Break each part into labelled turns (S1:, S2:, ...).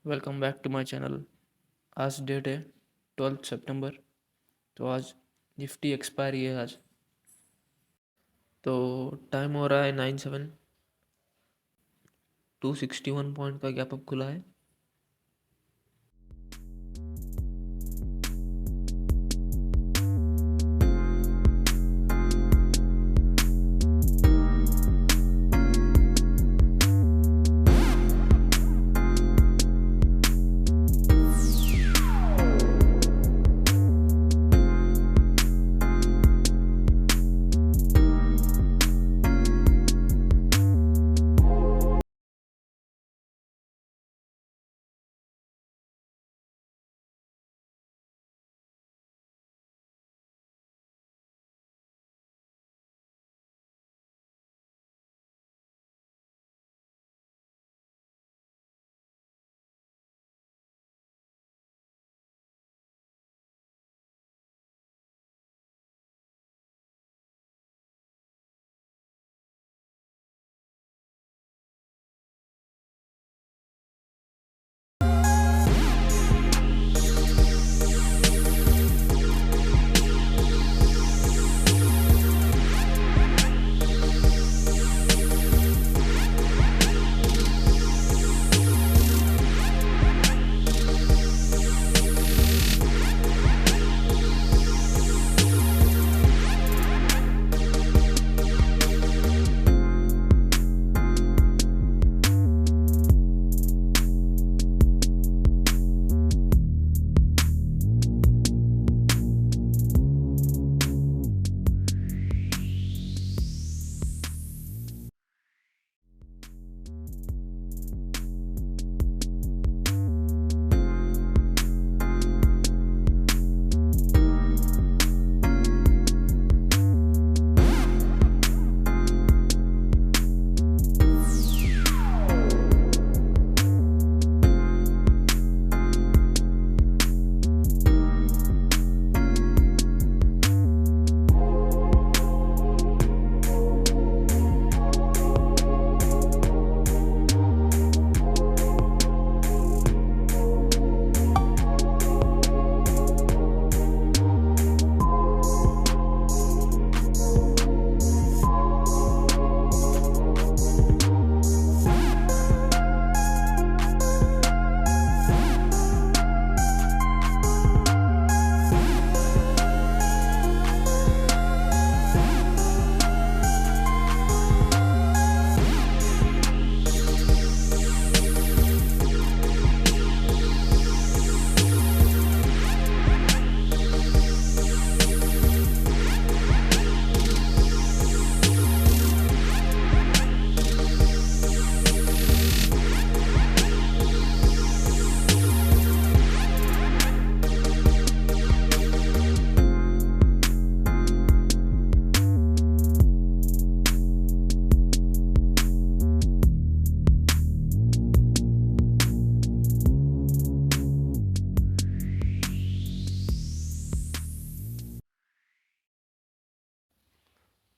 S1: Welcome back to my channel. आज date है 12 सितंबर। तो आज निफ्टी एक्सपायरी है आज। तो टाइम हो रहा है 9/7। 261 पॉइंट का गैप अप खुला है।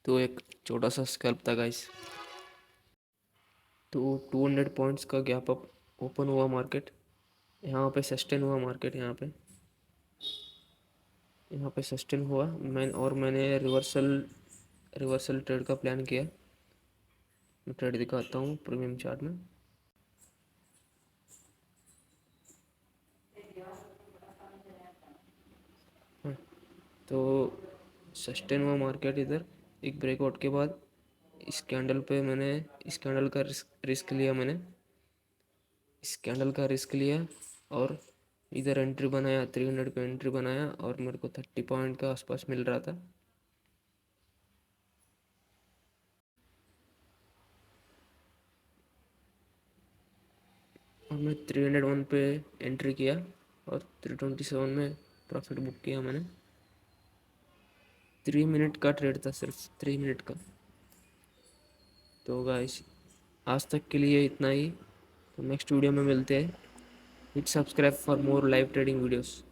S1: तो एक छोटा सा स्कैल्प था गाइस। तो 200 पॉइंट्स का गैप अप ओपन हुआ मार्केट। यहाँ पे सस्टेन हुआ मार्केट। यहाँ पे सस्टेन हुआ। मैंने रिवर्सल ट्रेड का प्लान किया। मैं ट्रेड दिखाता हूँ प्रीमियम चार्ट में। हाँ, तो सस्टेन हुआ मार्केट। इधर एक ब्रेकआउट के बाद इस कैंडल पे मैंने इस कैंडल का रिस्क लिया। इस कैंडल का रिस्क लिया और इधर एंट्री बनाया। 300 पे एंट्री बनाया और मेरे को 30 पॉइंट का आसपास मिल रहा था। और मैं 301 पे एंट्री किया और 327 में प्रॉफिट बुक किया मैंने। 3 मिनट का ट्रेड था, सिर्फ 3 मिनट का। तो गाइस आज तक के लिए इतना ही। तो नेक्स्ट वीडियो में मिलते हैं। Hit subscribe for more live trading videos.